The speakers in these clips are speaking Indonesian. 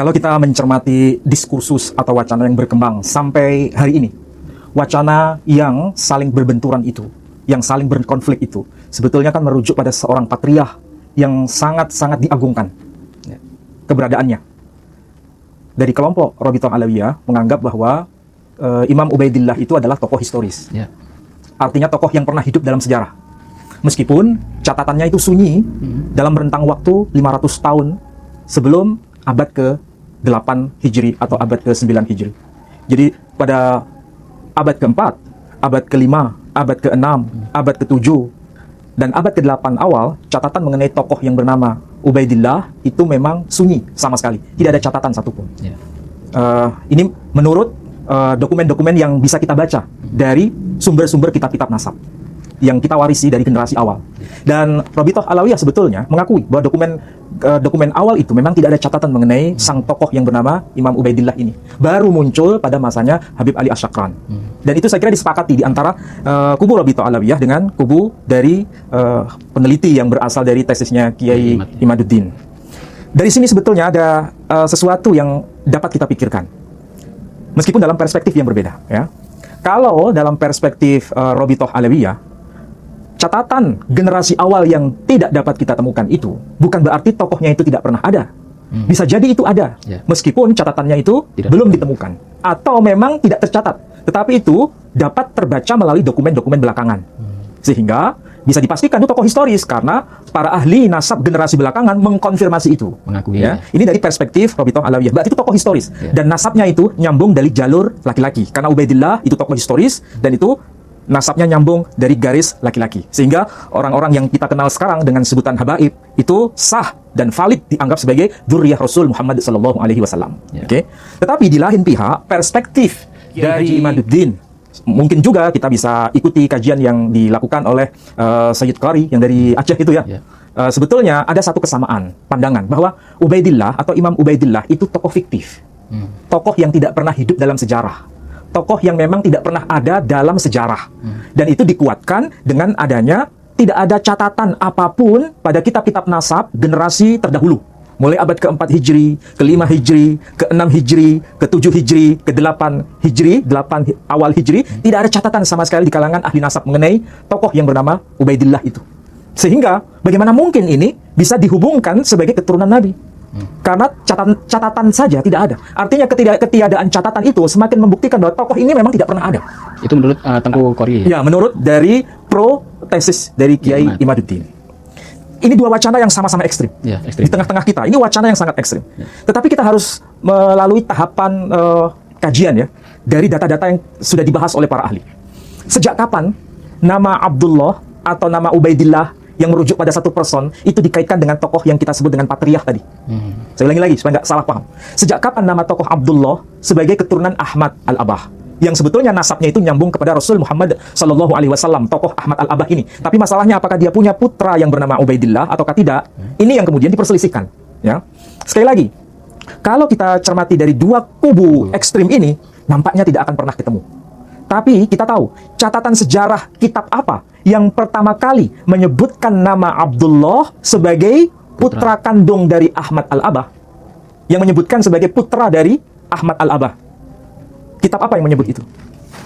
Kalau kita mencermati diskursus atau wacana yang berkembang sampai hari ini, wacana yang saling berbenturan itu, yang saling berkonflik itu, sebetulnya kan merujuk pada seorang patriarh yang sangat-sangat diagungkan keberadaannya. Dari kelompok Rabithah Alawiyah menganggap bahwa Imam Ubaidillah itu adalah tokoh historis. Artinya tokoh yang pernah hidup dalam sejarah. Meskipun catatannya itu sunyi dalam rentang waktu 500 tahun sebelum abad ke-8 Hijri atau abad ke-9 Hijri. Jadi pada abad ke-4, abad ke-5, abad ke-6, abad ke-7, dan abad ke-8 awal, catatan mengenai tokoh yang bernama Ubaidillah itu memang sunyi sama sekali. Tidak ada catatan satupun. Ini menurut dokumen-dokumen yang bisa kita baca dari sumber-sumber kitab-kitab nasab yang kita warisi dari generasi awal. Dan Rabithah Alawiyah sebetulnya mengakui bahwa dokumen awal itu memang tidak ada catatan mengenai sang tokoh yang bernama Imam Ubaidillah ini. Baru muncul pada masanya Habib Ali Asyakran. Dan itu saya kira disepakati di antara kubu Rabithah Alawiyah dengan kubu dari peneliti yang berasal dari tesisnya Kiai Imaduddin. Dari sini sebetulnya ada sesuatu yang dapat kita pikirkan. Meskipun dalam perspektif yang berbeda, ya. Kalau dalam perspektif Rabithah Alawiyah, catatan generasi awal yang tidak dapat kita temukan itu bukan berarti tokohnya itu tidak pernah ada. Bisa jadi itu ada, meskipun catatannya itu belum ditemukan atau memang tidak tercatat, tetapi itu dapat terbaca melalui dokumen-dokumen belakangan, sehingga bisa dipastikan itu tokoh historis karena para ahli nasab generasi belakangan mengkonfirmasi itu. Mengakui. Ini dari perspektif Rabithah Alawiyah, berarti itu tokoh historis dan nasabnya itu nyambung dari jalur laki-laki karena Ubaidillah itu tokoh historis dan itu nasabnya nyambung dari garis laki-laki, sehingga orang-orang yang kita kenal sekarang dengan sebutan habaib itu sah dan valid dianggap sebagai dzurriyyah Rasul Muhammad SAW. Oke. Tetapi di lain pihak perspektif dari Imaduddin, mungkin juga kita bisa ikuti kajian yang dilakukan oleh Sayyid Qari yang dari Aceh itu ya. Sebetulnya ada satu kesamaan pandangan bahwa Ubaidillah atau Imam Ubaidillah itu tokoh fiktif, tokoh yang tidak pernah hidup dalam sejarah, tokoh yang memang tidak pernah ada dalam sejarah. Dan itu dikuatkan dengan adanya tidak ada catatan apapun pada kitab-kitab nasab generasi terdahulu. Mulai abad ke-4 Hijri, ke-5 Hijri, ke-6 Hijri, ke-7 Hijri, ke-8 Hijri, 8 awal Hijri, tidak ada catatan sama sekali di kalangan ahli nasab mengenai tokoh yang bernama Ubaidillah itu. Sehingga bagaimana mungkin ini bisa dihubungkan sebagai keturunan Nabi? Karena catatan saja tidak ada. Artinya ketiadaan catatan itu semakin membuktikan bahwa tokoh ini memang tidak pernah ada. Itu menurut Tengku Qori. Ya, menurut dari tesis dari Kiai Imaduddin. Ini dua wacana yang sama-sama ekstrim. Di tengah-tengah kita, ini wacana yang sangat ekstrim. Tetapi kita harus melalui tahapan kajian ya dari data-data yang sudah dibahas oleh para ahli. Sejak kapan nama Abdullah atau nama Ubaidillah yang merujuk pada satu person itu dikaitkan dengan tokoh yang kita sebut dengan patriarh tadi? Saya ulangi lagi supaya nggak salah paham. Sejak kapan nama tokoh Abdullah sebagai keturunan Ahmad Al-Abah, yang sebetulnya nasabnya itu nyambung kepada Rasul Muhammad SAW, tokoh Ahmad Al-Abah ini. Tapi masalahnya apakah dia punya putra yang bernama Ubaidillah ataukah tidak? Ini yang kemudian diperselisihkan. Ya. Sekali lagi, kalau kita cermati dari dua kubu ekstrim ini, nampaknya tidak akan pernah ketemu. Tapi kita tahu, catatan sejarah kitab apa yang pertama kali menyebutkan nama Abdullah sebagai putra kandung dari Ahmad Al-Abah, yang menyebutkan sebagai putra dari Ahmad Al-Abah. Kitab apa yang menyebut itu?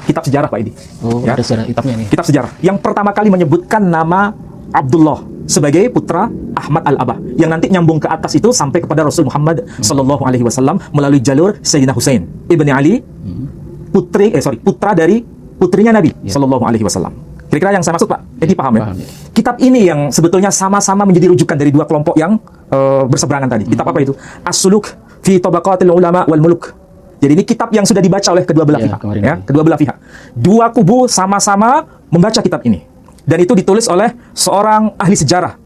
Kitab sejarah Pak Idi. Ada sejarah kitabnya nih. Kitab sejarah yang pertama kali menyebutkan nama Abdullah sebagai putra Ahmad Al-Abah, yang nanti nyambung ke atas itu sampai kepada Rasul Muhammad SAW melalui jalur Sayyidina Husain ibni Ali, putra dari putrinya Nabi SAW. Kira-kira yang saya maksud Pak Edi paham ya? Kitab ini yang sebetulnya sama-sama menjadi rujukan dari dua kelompok yang berseberangan tadi. Kitab apa itu? As-Suluk fi Tabaqatil Ulama wal Muluk. Jadi ini kitab yang sudah dibaca oleh kedua belah pihak, ya, kedua belah pihak. Dua kubu sama-sama membaca kitab ini, dan itu ditulis oleh seorang ahli sejarah.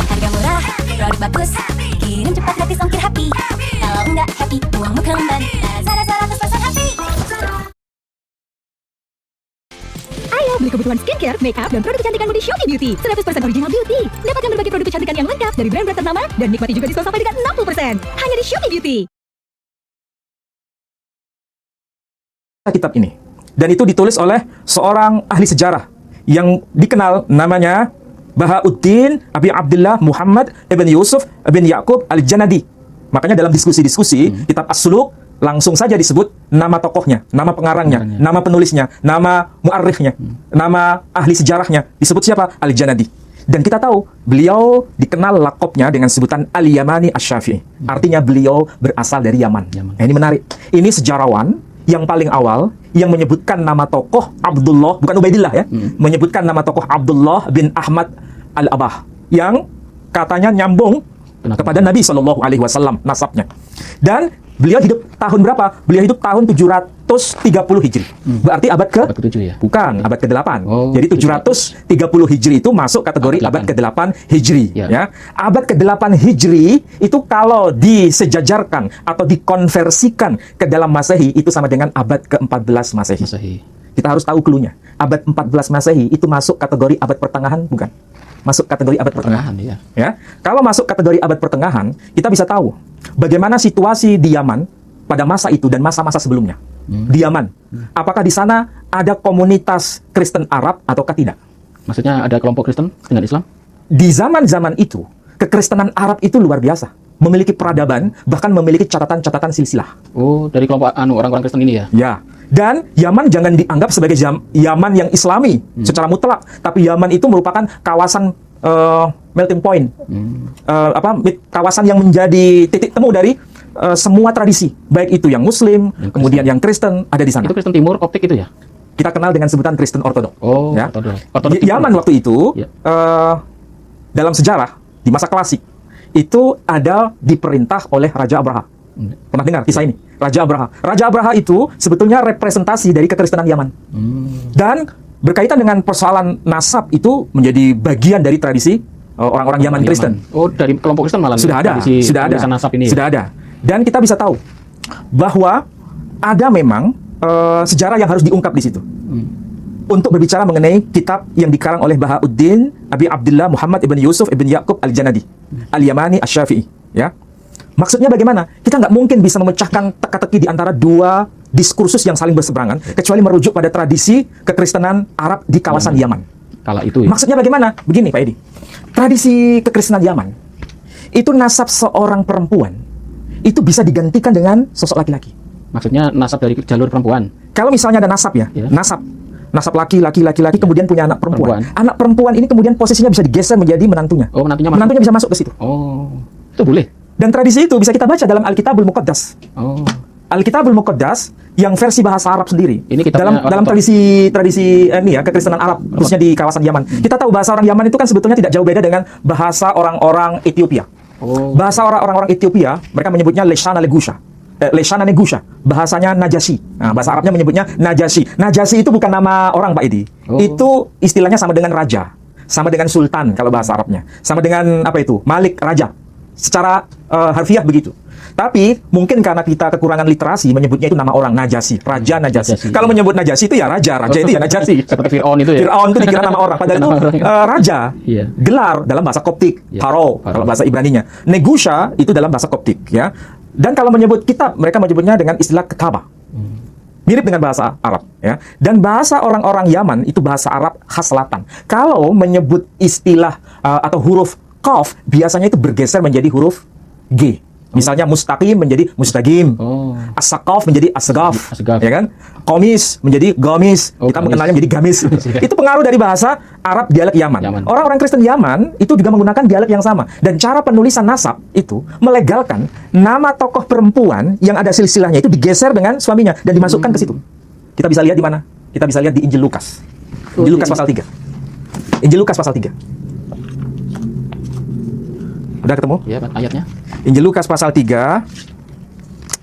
Harga murah, produk bagus, kirim cepat gratis ongkir happy. Kalau enggak happy, uangmu kembali. Lazada 100% happy. Ayo beli kebutuhan skincare, makeup, dan produk kecantikanmu di Shopee Beauty. 100% original beauty. Dapatkan berbagai produk kecantikan yang lengkap dari brand-brand ternama dan nikmati juga diskon sampai dengan 60%. Hanya di Shopee Beauty. Kitab ini, dan itu ditulis oleh seorang ahli sejarah yang dikenal namanya Bahauddin Abi Abdullah Muhammad ibn Yusuf ibn Yaqub Al-Janadi. Makanya dalam diskusi-diskusi kitab As-Suluk langsung saja disebut nama tokohnya, nama pengarangnya, nama penulisnya, nama muarrikhnya, nama ahli sejarahnya, disebut siapa? Al-Janadi. Dan kita tahu beliau dikenal lakopnya dengan sebutan Al-Yamani Asy-Syafi'i. Artinya beliau berasal dari Yaman. Nah, ini menarik. Ini sejarawan yang paling awal yang menyebutkan nama tokoh Abdullah, bukan Ubaidillah ya, menyebutkan nama tokoh Abdullah bin Ahmad Al-Abah yang katanya nyambung kepada Nabi Shallallahu Alaihi Wasallam nasabnya. Dan beliau hidup tahun berapa? Beliau hidup tahun 730 Hijri. Berarti abad ke-7 ya? Bukan, abad ke-8. Oh, jadi 730 Hijri itu masuk kategori abad ke-8 Hijri. Ya. Abad ke-8 Hijri itu kalau disejajarkan atau dikonversikan ke dalam Masehi itu sama dengan abad ke-14 Masehi. Kita harus tahu cluenya. Abad 14 Masehi itu masuk kategori abad pertengahan, bukan? Masuk kategori abad pertengahan. Ya. Kalau masuk kategori abad pertengahan, kita bisa tahu bagaimana situasi di Yaman pada masa itu dan masa-masa sebelumnya. Di Yaman, apakah di sana ada komunitas Kristen Arab ataukah tidak? Maksudnya ada kelompok Kristen dengan Islam? Di zaman-zaman itu, kekristenan Arab itu luar biasa. Memiliki peradaban, bahkan memiliki catatan-catatan silsilah. Oh, dari kelompok orang-orang Kristen ini ya? Ya. Dan Yaman jangan dianggap sebagai Yaman yang Islami secara mutlak, tapi Yaman itu merupakan kawasan melting point, kawasan yang menjadi titik temu dari semua tradisi, baik itu yang Muslim, kemudian yang Kristen ada di sana. Itu Kristen Timur, Koptik itu ya? Kita kenal dengan sebutan Kristen Ortodok. Oh, ya. Ortodok. Yaman waktu itu dalam sejarah di masa klasik itu ada diperintah oleh Raja Abraha. Pernah dengar kisah ini? Raja Abraha. Raja Abraha itu sebetulnya representasi dari kekristenan Yaman. Dan berkaitan dengan persoalan nasab itu menjadi bagian dari tradisi orang-orang Yaman Kristen. Oh, dari kelompok Kristen malah sudah ada, nasab ini. Sudah ada. Dan kita bisa tahu bahwa ada memang sejarah yang harus diungkap di situ. Untuk berbicara mengenai kitab yang dikarang oleh Bahauddin Abi Abdullah Muhammad ibn Yusuf ibn Yaqub Al-Janadi, Al-Yamani Asy-Syafi'i, ya. Maksudnya bagaimana? Kita nggak mungkin bisa memecahkan teka-teki di antara dua diskursus yang saling berseberangan, kecuali merujuk pada tradisi kekristenan Arab di kawasan Yaman. Kala itu ya? Maksudnya bagaimana? Begini Pak Edi, tradisi kekristenan Yaman, itu nasab seorang perempuan, itu bisa digantikan dengan sosok laki-laki. Maksudnya nasab dari jalur perempuan? Kalau misalnya ada nasab ya, nasab laki-laki, kemudian punya anak perempuan. Anak perempuan ini kemudian posisinya bisa digeser menjadi menantunya. Oh, menantunya bisa masuk ke situ. Oh, itu boleh? Dan tradisi itu bisa kita baca dalam Alkitabul Muqaddas. Oh. Alkitabul Muqaddas yang versi bahasa Arab sendiri. Ini dalam tradisi ini ya kekristenan Arab khususnya di kawasan Yaman. Kita tahu bahasa orang Yaman itu kan sebetulnya tidak jauh beda dengan bahasa orang-orang Ethiopia. Oh. Bahasa orang-orang Ethiopia mereka menyebutnya Leshana Negusha. Bahasanya Najasyi. Nah, bahasa Arabnya menyebutnya Najasyi. Najasyi itu bukan nama orang Pak Edi. Oh. Itu istilahnya sama dengan raja, sama dengan sultan kalau bahasa Arabnya. Sama dengan apa itu? Malik, raja. Secara harfiah begitu. Tapi mungkin karena kita kekurangan literasi menyebutnya itu nama orang Najasyi, Raja Najasyi. Kalau menyebut Najasyi itu ya raja itu ya Najasyi. Seperti Fir'aun itu ya. Fir'aun itu dikira nama orang, padahal itu raja. Iya. Gelar dalam bahasa Koptik, Pharaoh kalau bahasa Ibraninya. Negusha itu dalam bahasa Koptik ya. Dan kalau menyebut kitab mereka menyebutnya dengan istilah Ketaba. Mirip dengan bahasa Arab ya. Dan bahasa orang-orang Yaman itu bahasa Arab khas selatan. Kalau menyebut istilah atau huruf Qaf biasanya itu bergeser menjadi huruf G. Misalnya mustaqim menjadi mustaqim. As-saqaf menjadi as-saqaf. Ya kan? Qomis menjadi gomis. Kita mengenalnya menjadi gamis. Itu pengaruh dari bahasa Arab dialek Yaman. Orang-orang Kristen Yaman itu juga menggunakan dialek yang sama. Dan cara penulisan nasab itu melegalkan nama tokoh perempuan yang ada silsilahnya itu digeser dengan suaminya dan dimasukkan ke situ. Kita bisa lihat di mana? Kita bisa lihat di Injil Lukas. Injil Lukas pasal 3. Injil Lukas pasal 3. Udah ketemu? Ya, ayatnya. Injil Lukas pasal 3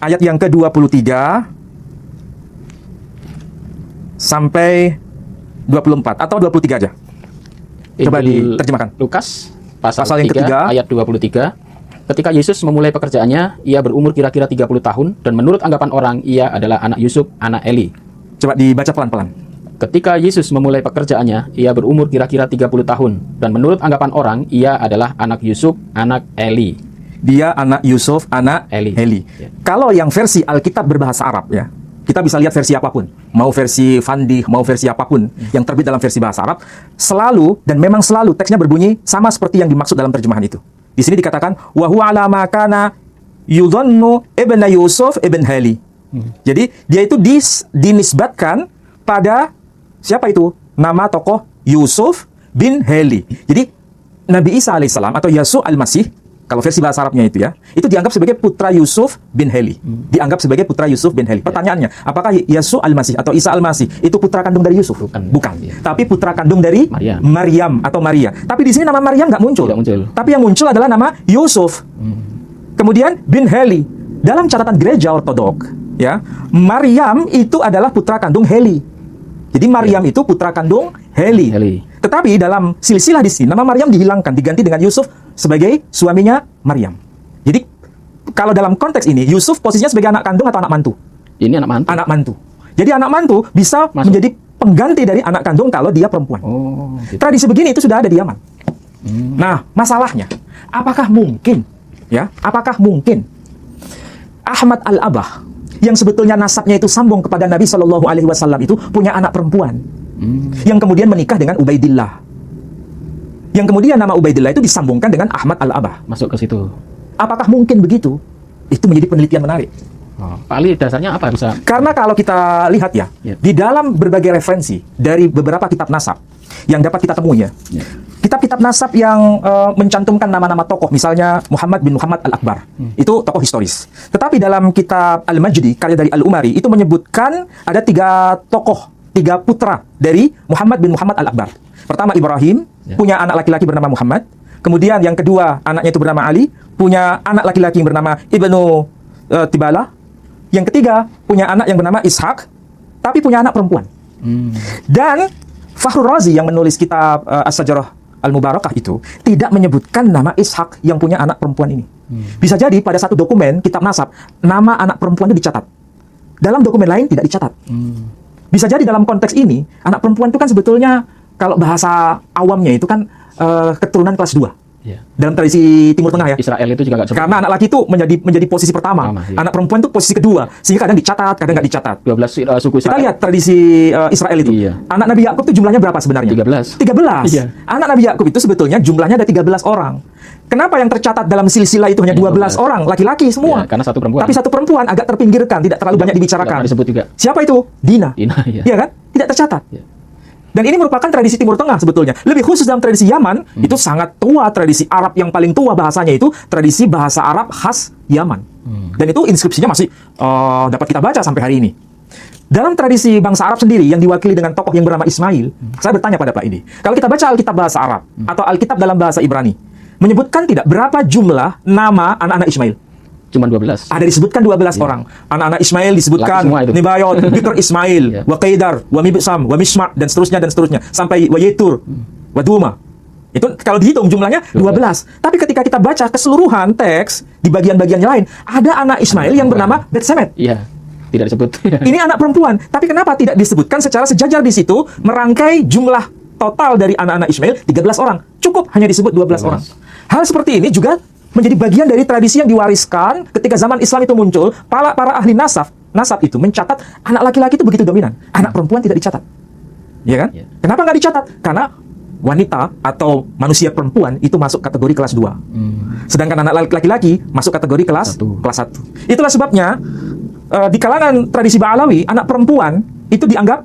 ayat yang ke-23 sampai 24 atau 23 aja. Coba diterjemahkan. Lukas pasal yang 3 ketiga ayat 23. Ketika Yesus memulai pekerjaannya, ia berumur kira-kira 30 tahun dan menurut anggapan orang ia adalah anak Yusuf, anak Eli. Coba dibaca pelan-pelan. Ketika Yesus memulai pekerjaannya, ia berumur kira-kira 30 tahun dan menurut anggapan orang ia adalah anak Yusuf, anak Eli. Dia anak Yusuf, anak Eli. Ya. Kalau yang versi Alkitab berbahasa Arab ya, kita bisa lihat versi apapun, mau versi Fandi, mau versi apapun yang terbit dalam versi bahasa Arab, selalu dan memang selalu teksnya berbunyi sama seperti yang dimaksud dalam terjemahan itu. Di sini dikatakan wa huwa ala ma kana yudhannu ibn Yusuf ibn Hali. Jadi dia itu dinisbatkan pada siapa itu? Nama tokoh Yusuf bin Hali. Jadi Nabi Isa alaihissalam atau Yesus al-Masih, kalau versi bahasa Arabnya itu ya, itu dianggap sebagai putra Yusuf bin Hali. Dianggap sebagai putra Yusuf bin Hali. Pertanyaannya, apakah Yesus al-Masih atau Isa al-Masih itu putra kandung dari Yusuf? Bukan. Ya. Tapi putra kandung dari Maryam atau Maria. Tapi di sini nama Maryam nggak muncul. Tidak muncul. Tapi yang muncul adalah nama Yusuf. Kemudian bin Heli. Dalam catatan gereja ortodok, ya, Maryam itu adalah putra kandung Heli. Jadi Maryam itu putra kandung Heli. Tetapi dalam silsilah di sini nama Maryam dihilangkan, diganti dengan Yusuf sebagai suaminya Maryam. Jadi kalau dalam konteks ini Yusuf posisinya sebagai anak kandung atau anak mantu? Ini anak mantu. Anak mantu. Jadi anak mantu bisa menjadi pengganti dari anak kandung kalau dia perempuan. Gitu. Tradisi begini itu sudah ada di Yaman. Nah, masalahnya, apakah mungkin Ahmad al-Abah yang sebetulnya nasabnya itu sambung kepada Nabi Shallallahu Alaihi Wasallam itu punya anak perempuan yang kemudian menikah dengan Ubaidillah, yang kemudian nama Ubaidillah itu disambungkan dengan Ahmad al-Abah. Masuk ke situ. Apakah mungkin begitu? Itu menjadi penelitian menarik. Pak Ali, dasarnya apa bisa? Karena kalau kita lihat ya, di dalam berbagai referensi dari beberapa kitab nasab yang dapat kita temui ya, kitab-kitab nasab yang mencantumkan nama-nama tokoh, misalnya Muhammad bin Muhammad al-Akbar, itu tokoh historis. Tetapi dalam kitab Al-Majdi, karya dari Al-Umari, itu menyebutkan ada 3 tokoh, 3 putra dari Muhammad bin Muhammad al-Akbar. Pertama Ibrahim, punya anak laki-laki bernama Muhammad. Kemudian yang kedua, anaknya itu bernama Ali, punya anak laki-laki yang bernama Ibnu Tibala. Yang ketiga, punya anak yang bernama Ishak, tapi punya anak perempuan. Dan Fakhrur Razi yang menulis kitab As-Sajarah Al-Mubarakah itu tidak menyebutkan nama Ishak yang punya anak perempuan ini. Bisa jadi pada satu dokumen kitab nasab, nama anak perempuan itu dicatat. Dalam dokumen lain tidak dicatat. Bisa jadi dalam konteks ini, anak perempuan itu kan sebetulnya kalau bahasa awamnya itu kan keturunan kelas 2. Dalam tradisi Timur Tengah ya. Israel itu juga nggak sebut. Karena anak laki itu menjadi posisi pertama. Anak perempuan itu posisi kedua. Sehingga kadang dicatat, kadang nggak dicatat. 12 suku Israel. Kita lihat tradisi Israel itu. Anak Nabi Yakub itu jumlahnya berapa sebenarnya? 13. Anak Nabi Yakub itu sebetulnya jumlahnya ada 13 orang. Kenapa yang tercatat dalam silsilah itu hanya 12 orang? Laki-laki semua. Karena satu perempuan. Tapi satu perempuan agak terpinggirkan, tidak terlalu banyak dibicarakan. Disebut juga. Siapa itu? Dina. Iya kan? Tidak tercatat. Dan ini merupakan tradisi Timur Tengah sebetulnya. Lebih khusus dalam tradisi Yaman, itu sangat tua, tradisi Arab yang paling tua bahasanya itu tradisi bahasa Arab khas Yaman. Dan itu inskripsinya masih dapat kita baca sampai hari ini. Dalam tradisi bangsa Arab sendiri yang diwakili dengan tokoh yang bernama Ismail, saya bertanya pada Pak ini, kalau kita baca Alkitab bahasa Arab atau Alkitab dalam bahasa Ibrani, menyebutkan tidak berapa jumlah nama anak-anak Ismail? Cuma 12. Ada disebutkan 12 orang. Anak-anak Ismail disebutkan Nibayot, Bikr Ismail, wa Qaidar, wa Mibsam, wa Mishma, dan seterusnya sampai wa Yetur, wa Duma. Itu kalau dihitung jumlahnya 12. Tapi ketika kita baca keseluruhan teks di bagian-bagian lain, ada anak Ismail yang bernama Betsemet. Iya. Tidak disebut. Ini anak perempuan, tapi kenapa tidak disebutkan secara sejajar di situ merangkai jumlah total dari anak-anak Ismail 13 orang. Cukup hanya disebut 12 orang. Hal seperti ini juga menjadi bagian dari tradisi yang diwariskan ketika zaman Islam itu muncul. Para ahli nasab itu mencatat anak laki-laki itu begitu dominan, anak perempuan tidak dicatat, ya kan? Kenapa nggak dicatat? Karena wanita atau manusia perempuan itu masuk kategori kelas 2, sedangkan anak laki-laki masuk kategori kelas 1. Itulah sebabnya di kalangan tradisi Ba'alawi, anak perempuan itu dianggap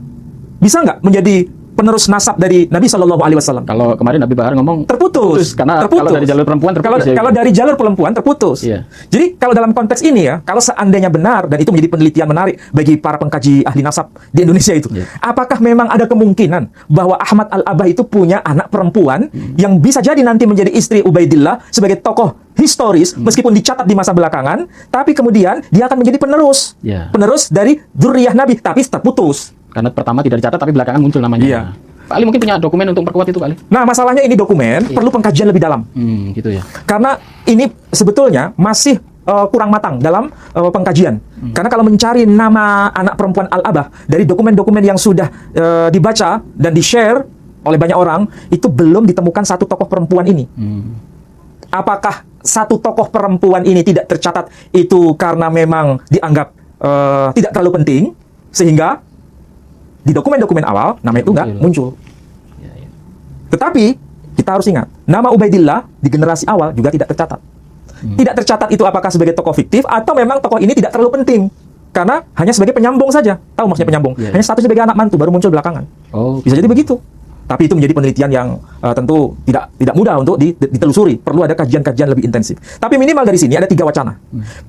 bisa nggak menjadi penerus nasab dari Nabi Shallallahu Alaihi Wasallam. Kalau kemarin Nabi Bahar ngomong terputus. Kalau dari jalur perempuan terputus. Kalau dari jalur perempuan terputus. Jadi kalau dalam konteks ini ya, kalau seandainya benar dan itu menjadi penelitian menarik bagi para pengkaji ahli nasab di Indonesia itu, apakah memang ada kemungkinan bahwa Ahmad al-Abah itu punya anak perempuan yang bisa jadi nanti menjadi istri Ubaidillah sebagai tokoh historis meskipun dicatat di masa belakangan, tapi kemudian dia akan menjadi penerus dari dzurriyyah Nabi, tapi terputus. Karena pertama tidak dicatat, tapi belakangan muncul namanya. Pak Ali mungkin punya dokumen untuk perkuat itu, Pak Ali? Nah, masalahnya ini dokumen perlu pengkajian lebih dalam. Gitu ya. Karena ini sebetulnya masih kurang matang dalam pengkajian. Karena kalau mencari nama anak perempuan Al-Abah dari dokumen-dokumen yang sudah dibaca dan di-share oleh banyak orang, itu belum ditemukan satu tokoh perempuan ini. Apakah satu tokoh perempuan ini tidak tercatat itu karena memang dianggap tidak terlalu penting? Sehingga di dokumen-dokumen awal nama itu nggak muncul. Tetapi kita harus ingat, nama Ubaidillah di generasi awal juga tidak tercatat. Tidak tercatat itu apakah sebagai tokoh fiktif atau memang tokoh ini tidak terlalu penting. Karena hanya sebagai penyambung saja. Tahu maksudnya penyambung? Hanya statusnya sebagai anak mantu baru muncul belakangan. Bisa jadi begitu. Tapi itu menjadi penelitian yang tentu tidak mudah untuk ditelusuri. Perlu ada kajian-kajian lebih intensif. Tapi minimal dari sini ada 3 wacana.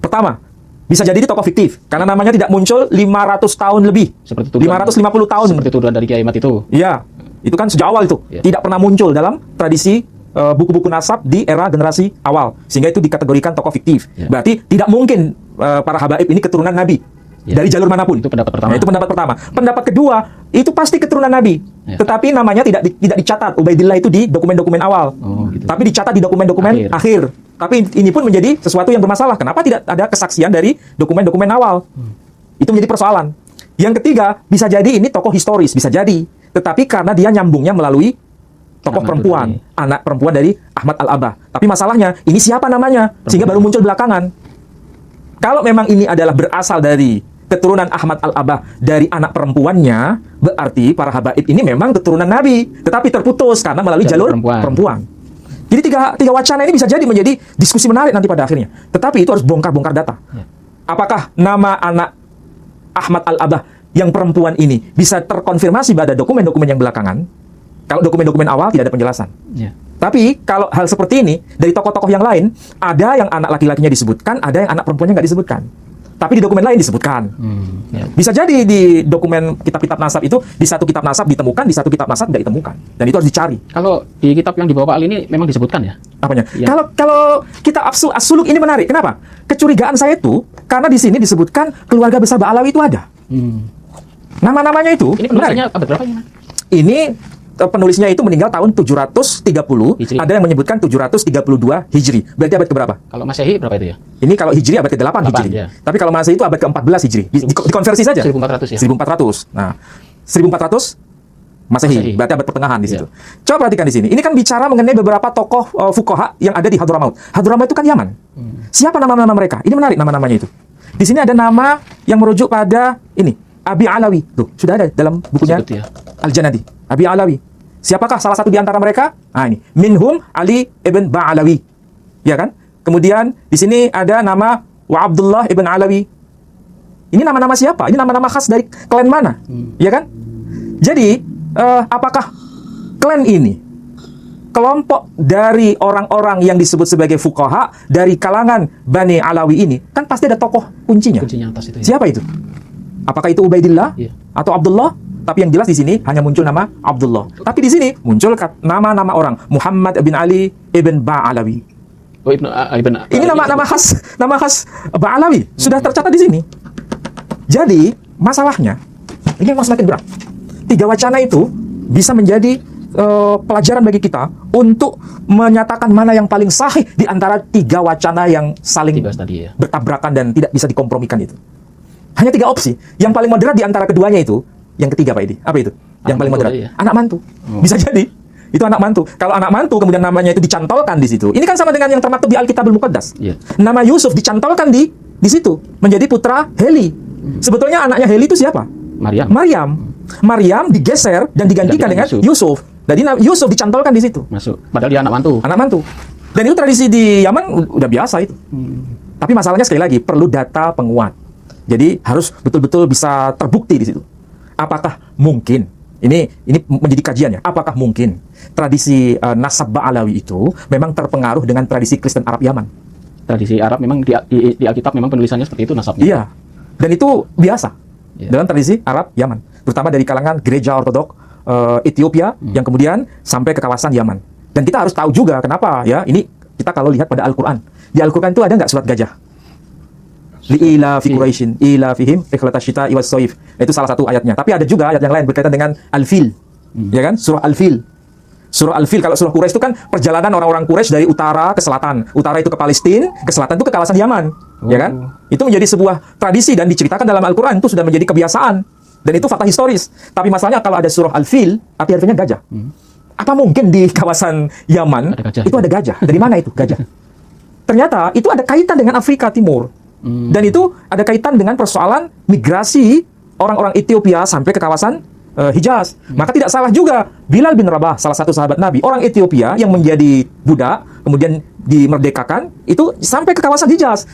Pertama, bisa jadi ini tokoh fiktif karena namanya tidak muncul 500 tahun lebih. Seperti tuduhan, 550 tahun. Seperti tuduhan dari Kiai Mat itu. Iya. Itu kan sejak awal itu. Tidak pernah muncul dalam tradisi buku-buku nasab di era generasi awal. Sehingga itu dikategorikan tokoh fiktif. Berarti tidak mungkin para habaib ini keturunan Nabi. Dari jalur manapun. Itu pendapat pertama. Nah, itu pendapat pertama. Pendapat kedua, itu pasti keturunan Nabi. Tetapi namanya tidak dicatat. Ubaidillah itu di dokumen-dokumen awal. Gitu. Tapi dicatat di dokumen-dokumen akhir. Tapi ini pun menjadi sesuatu yang bermasalah. Kenapa tidak ada kesaksian dari dokumen-dokumen awal? Itu menjadi persoalan. Yang ketiga, bisa jadi ini tokoh historis. Bisa jadi. Tetapi karena dia nyambungnya melalui tokoh perempuan. Anak perempuan dari Ahmad Al-Abah. Tapi masalahnya, ini siapa namanya? Sehingga baru muncul belakangan. Kalau memang ini adalah berasal dari keturunan Ahmad Al-Abah dari anak perempuannya, berarti para habaib ini memang keturunan Nabi, tetapi terputus karena melalui jalur perempuan. Jadi tiga wacana ini bisa jadi menjadi diskusi menarik nanti pada akhirnya. Tetapi itu harus bongkar-bongkar data. Apakah nama anak Ahmad Al-Abah yang perempuan ini bisa terkonfirmasi pada dokumen-dokumen yang belakangan? Kalau dokumen-dokumen awal tidak ada penjelasan. Tapi kalau hal seperti ini dari tokoh-tokoh yang lain, ada yang anak laki-lakinya disebutkan, ada yang anak perempuannya nggak disebutkan. Tapi di dokumen lain disebutkan. Bisa jadi di dokumen kitab-kitab nasab itu di satu kitab nasab ditemukan, di satu kitab nasab tidak ditemukan. Dan itu harus dicari. Kalau di kitab yang dibawa Pak Ali ini memang disebutkan ya? Apanya? Kalau kitab As-Suluk ini menarik. Kenapa? Kecurigaan saya itu karena di sini disebutkan keluarga besar Ba'alawi itu ada. Nama-namanya itu ini penulisannya abad berapa ini? Ini penulisnya itu meninggal tahun 730, Hijri. Ada yang menyebutkan 732 Hijri. Berarti abad keberapa? Kalau Masehi berapa itu ya? Ini kalau Hijri abad ke-8 Hijri. Ya. Tapi kalau Masehi itu abad ke-14 Hijri. Dikonversi saja. 1400 ya? 1400. Nah, 1400 Masehi. Berarti abad pertengahan di situ. Coba perhatikan di sini. Ini kan bicara mengenai beberapa tokoh fuqaha yang ada di Hadramaut. Hadramaut itu kan Yaman. Siapa nama-nama mereka? Ini menarik nama-namanya itu. Di sini ada nama yang merujuk pada ini, Abi Alawi. Tuh, sudah ada dalam bukunya Al-Janadi. Abi Alawi. Siapakah salah satu di antara mereka? Nah, ini. Minhum Ali ibn Ba'alawi. Ya kan? Kemudian di sini ada nama Wa Abdullah ibn Alawi. Ini nama-nama siapa? Ini nama-nama khas dari klan mana? Ya kan? Jadi, apakah klan ini kelompok dari orang-orang yang disebut sebagai fuqaha dari kalangan Bani Alawi ini? Kan pasti ada tokoh kuncinya. Kuncinya atas itu ya? Siapa itu? Apakah itu Ubaidillah atau Abdullah? Tapi yang jelas di sini hanya muncul nama Abdullah. Tapi di sini muncul nama-nama orang. Muhammad bin Ali ibn Ba'alawi. Ini nama khas Ba'alawi. Sudah tercatat di sini. Jadi masalahnya ini memang semakin berat. 3 wacana itu bisa menjadi pelajaran bagi kita untuk menyatakan mana yang paling sahih di antara 3 wacana yang saling bertabrakan dan tidak bisa dikompromikan itu. Hanya 3 opsi. Yang paling moderat di antara keduanya itu yang ketiga, Pak Edi. Apa itu? Yang paling moderat. Anak mantu. Bisa jadi. Itu anak mantu. Kalau anak mantu kemudian namanya itu dicantolkan di situ. Ini kan sama dengan yang termaktub di Alkitabul Muqaddas. Nama Yusuf dicantolkan di situ. Menjadi putra Heli. Sebetulnya anaknya Heli itu siapa? Maryam digeser dan digantikan dengan Yusuf. Jadi Yusuf dicantolkan di situ. Masuk. Padahal dia anak mantu. Anak mantu. Dan itu tradisi di Yaman udah biasa itu. Tapi masalahnya sekali lagi perlu data penguat. Jadi harus betul-betul bisa terbukti di situ. Apakah mungkin ini menjadi kajiannya? Apakah mungkin tradisi nasab Ba'alawi itu memang terpengaruh dengan tradisi Kristen Arab Yaman? Tradisi Arab memang di Alkitab memang penulisannya seperti itu nasabnya. Iya. Dan itu biasa dalam tradisi Arab Yaman, terutama dari kalangan gereja Ortodok Ethiopia yang kemudian sampai ke kawasan Yaman. Dan kita harus tahu juga kenapa ya. Ini kita kalau lihat pada Al-Qur'an. Di Al-Qur'an itu ada nggak surat gajah? Li'ila fi Quraisyin ila fihim ikhlatas syita'i was shaif. Itu salah satu ayatnya. Tapi ada juga ayat yang lain berkaitan dengan Al-Fil. Ya kan? Surah Al-Fil. Surah Al-Fil, kalau surah Quraisy itu kan perjalanan orang-orang Quraisy dari utara ke selatan. Utara itu ke Palestina, ke selatan itu ke kawasan Yaman. Ya kan? Itu menjadi sebuah tradisi dan diceritakan dalam Al-Qur'an, itu sudah menjadi kebiasaan. Dan itu fakta historis. Tapi masalahnya kalau ada surah Al-Fil, arti harfiahnya gajah. Apa mungkin di kawasan Yaman itu ada gajah? Dari mana itu gajah? Ternyata itu ada kaitan dengan Afrika Timur. Dan itu ada kaitan dengan persoalan migrasi orang-orang Ethiopia sampai ke kawasan Hijaz. Maka tidak salah juga Bilal bin Rabah, salah satu sahabat Nabi, orang Ethiopia yang menjadi budak, kemudian dimerdekakan, itu sampai ke kawasan Hijaz.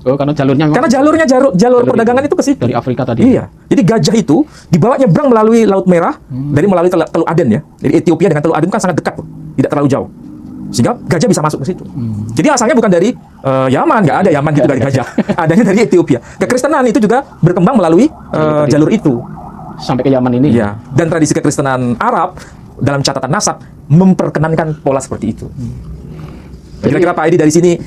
Oh, karena jalurnya memang Karena jalur perdagangan itu ke situ. dari Afrika tadi. Iya. Jadi gajah itu dibawa nyebrang melalui Laut Merah dari melalui Teluk Aden ya. Jadi Ethiopia dengan Teluk Aden kan sangat dekat, tidak terlalu jauh. Sehingga gajah bisa masuk ke situ. Jadi asalnya bukan dari Yaman, nggak ada Yaman gitu dari gajah. Adanya dari Ethiopia. Kekristenan itu juga berkembang melalui jalur itu. Sampai ke Yaman ini. Ya. Dan tradisi kekristenan Arab dalam catatan nasab memperkenankan pola seperti itu. Kira-kira Pak Edi dari sini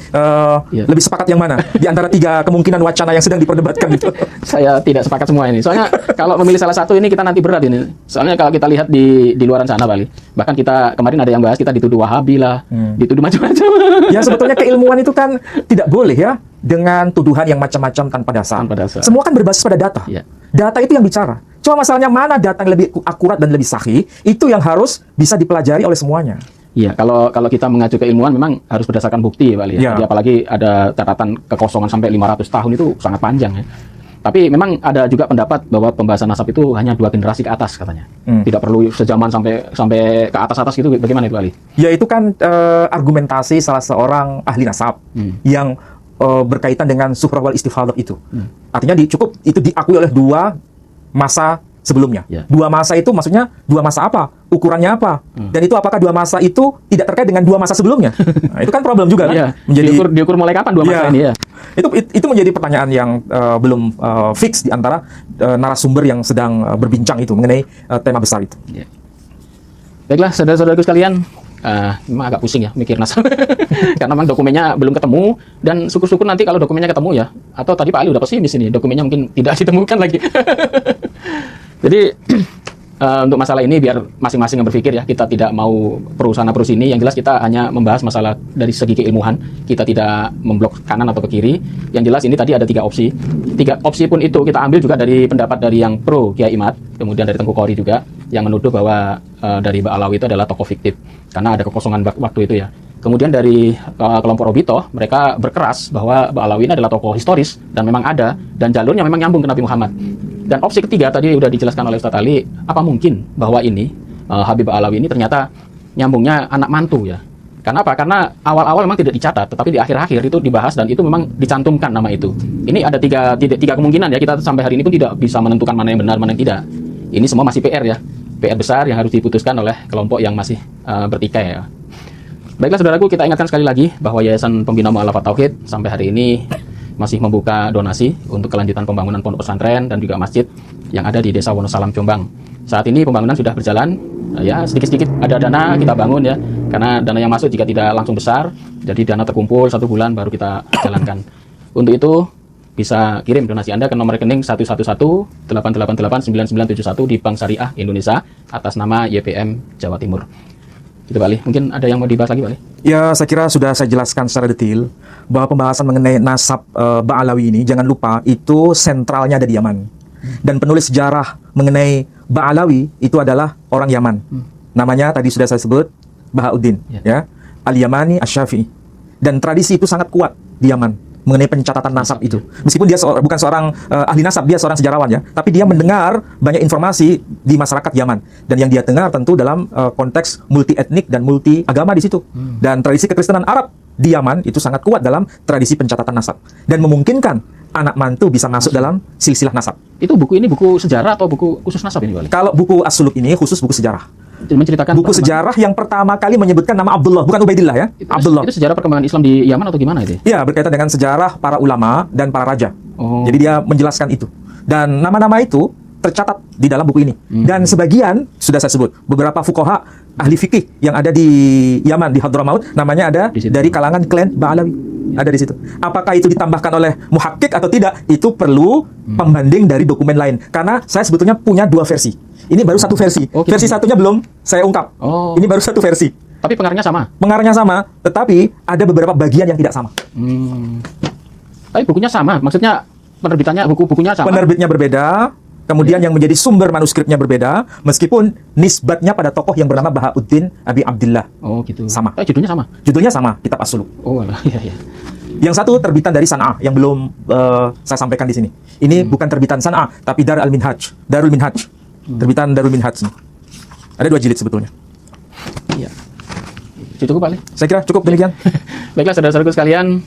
lebih sepakat yang mana di antara tiga kemungkinan wacana yang sedang diperdebatkan itu? Saya tidak sepakat semua ini. Soalnya kalau memilih salah satu ini kita nanti berat ini. Soalnya kalau kita lihat di luaran sana Bali, bahkan kita kemarin ada yang bahas kita dituduh Wahabi lah, dituduh macam-macam. Ya sebetulnya keilmuan itu kan tidak boleh ya dengan tuduhan yang macam-macam tanpa dasar. Tanpa dasar. Semua kan berbasis pada data. Ya. Data itu yang bicara. Cuma masalahnya mana data yang lebih akurat dan lebih sahih, itu yang harus bisa dipelajari oleh semuanya. Iya, kalau kita mengacu ke ilmuwan memang harus berdasarkan bukti ya, Bali. Ya. Jadi apalagi ada catatan kekosongan sampai 500 tahun itu sangat panjang ya. Tapi memang ada juga pendapat bahwa pembahasan nasab itu hanya 2 generasi ke atas katanya. Tidak perlu sejaman sampai ke atas-atas gitu. Bagaimana itu, Bali? Ya itu kan argumentasi salah seorang ahli nasab yang berkaitan dengan suhrah wal istifhadah itu. Artinya cukup itu diakui oleh 2 masa sebelumnya. Ya. 2 masa itu maksudnya 2 masa apa? Ukurannya apa? Dan itu apakah 2 masa itu tidak terkait dengan 2 masa sebelumnya? Nah, itu kan problem juga kan? Iya. Menjadi Diukur mulai kapan 2 masa Iya. ini ya? Itu menjadi pertanyaan yang belum fix di antara narasumber yang sedang berbincang itu mengenai tema besar itu. Ya. Baiklah, saudara-saudaraku sekalian, memang agak pusing ya mikir nasab. Karena memang dokumennya belum ketemu, dan syukur-syukur nanti kalau dokumennya ketemu ya, atau tadi Pak Ali udah pesimis ini, dokumennya mungkin tidak ditemukan lagi. Jadi untuk masalah ini biar masing-masing yang berpikir ya, kita tidak mau perusana perus ini, yang jelas kita hanya membahas masalah dari segi keilmuan, kita tidak memblok kanan atau ke kiri. Yang jelas ini tadi ada 3 opsi. 3 opsi pun itu kita ambil juga dari pendapat dari yang pro Kiai Imad, kemudian dari Tengku Qori juga yang menuduh bahwa dari Mbak Alawi itu adalah tokoh fiktif karena ada kekosongan waktu itu ya. Kemudian dari kelompok Robito, mereka berkeras bahwa Mbak Alawi ini adalah tokoh historis dan memang ada, dan jalurnya memang nyambung ke Nabi Muhammad. Dan opsi ketiga tadi sudah dijelaskan oleh Ustadz Ali, apa mungkin bahwa ini Habib Alawi ini ternyata nyambungnya anak mantu ya. Karena apa? Karena awal-awal memang tidak dicatat, tetapi di akhir-akhir itu dibahas dan itu memang dicantumkan nama itu. Ini ada tiga kemungkinan ya, kita sampai hari ini pun tidak bisa menentukan mana yang benar, mana yang tidak. Ini semua masih PR ya, PR besar yang harus diputuskan oleh kelompok yang masih bertikai ya. Baiklah saudaraku, kita ingatkan sekali lagi bahwa Yayasan Pembina Mu'allafat Tauhid sampai hari ini masih membuka donasi untuk kelanjutan pembangunan pondok pesantren dan juga masjid yang ada di Desa Wonosalam, Jombang. Saat ini pembangunan sudah berjalan, ya sedikit-sedikit ada dana kita bangun ya, karena dana yang masuk jika tidak langsung besar, jadi dana terkumpul 1 bulan baru kita jalankan. Untuk itu bisa kirim donasi Anda ke nomor rekening 111-888-9971 di Bank Syariah Indonesia atas nama YPM Jawa Timur. Gitu Pak Ali, mungkin ada yang mau dibahas lagi Pak Ali? Ya, saya kira sudah saya jelaskan secara detail bahwa pembahasan mengenai nasab Mbak Alawi ini, jangan lupa itu sentralnya ada di Yaman. Dan penulis sejarah mengenai Mbak Alawi itu adalah orang Yaman. Namanya tadi sudah saya sebut, Bahauddin, ya. Al-Yamani Asy-Syafi'i. Dan tradisi itu sangat kuat di Yaman mengenai pencatatan nasab itu. Meskipun dia bukan seorang ahli nasab, dia seorang sejarawan ya, tapi dia mendengar banyak informasi di masyarakat Yaman, dan yang dia dengar tentu dalam konteks multi etnik dan multi agama di situ. Dan tradisi kekristenan Arab di Yaman itu sangat kuat dalam tradisi pencatatan nasab dan memungkinkan anak mantu bisa masuk dalam silsilah nasab. Itu buku ini buku sejarah atau buku khusus nasab ini Pak Ali? Kalau buku As-Suluk ini khusus buku sejarah. Menceritakan Buku sejarah yang pertama kali menyebutkan nama Abdullah, bukan Ubaidillah ya. Abdullah. Itu sejarah perkembangan Islam di Yaman atau gimana itu? Ya, berkaitan dengan sejarah para ulama dan para raja. Oh. Jadi dia menjelaskan itu. Dan nama-nama itu tercatat di dalam buku ini. Dan sebagian sudah saya sebut, beberapa fuqaha ahli fikih yang ada di Yaman, di Hadramaut, namanya ada Di situ. dari kalangan klan Ba'alawi. Ada di situ. Apakah itu ditambahkan oleh muhakkik atau tidak? Itu perlu pembanding dari dokumen lain. Karena saya sebetulnya punya 2 versi. Ini baru 1 versi. Oh, gitu. Versi satunya belum saya ungkap. Oh. Ini baru 1 versi. Tapi pengarangnya sama? Pengarangnya sama, tetapi ada beberapa bagian yang tidak sama. Tapi bukunya sama, maksudnya penerbitannya bukunya sama. Penerbitnya berbeda, kemudian yang menjadi sumber manuskripnya berbeda, meskipun nisbatnya pada tokoh yang bernama Bahauddin Abi Abdillah. Oh gitu. Sama. Judulnya sama. Judulnya sama, Kitab As-Suluk. Oh alah, iya iya. Yang satu terbitan dari San'ah yang belum saya sampaikan di sini. Ini bukan terbitan San'ah, tapi Darul Minhaj. Terbitan Darul Minhaj nih. Ada 2 jilid sebetulnya. Iya. Cukup kali. Saya kira cukup demikian. Baiklah saudara-saudaraku sekalian,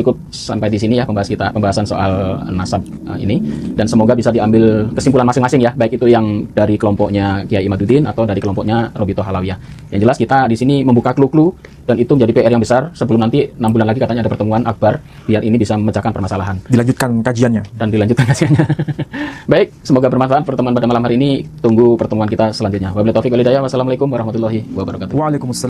cukup sampai di sini ya pembahasan soal nasab ini, dan semoga bisa diambil kesimpulan masing-masing ya, baik itu yang dari kelompoknya Kiai Imaduddin atau dari kelompoknya Robito Halawiyah. Yang jelas kita di sini membuka clue-clue, dan itu menjadi PR yang besar sebelum nanti 6 bulan lagi katanya ada pertemuan akbar, biar ini bisa memecahkan permasalahan Dilanjutkan kajiannya. dan dilanjutkan kajiannya. Baik, semoga bermanfaat pertemuan pada malam hari ini. Tunggu pertemuan kita selanjutnya. Wabillahi taufiq wal hidayah. Wassalamualaikum warahmatullahi wabarakatuh. Waalaikumsalam.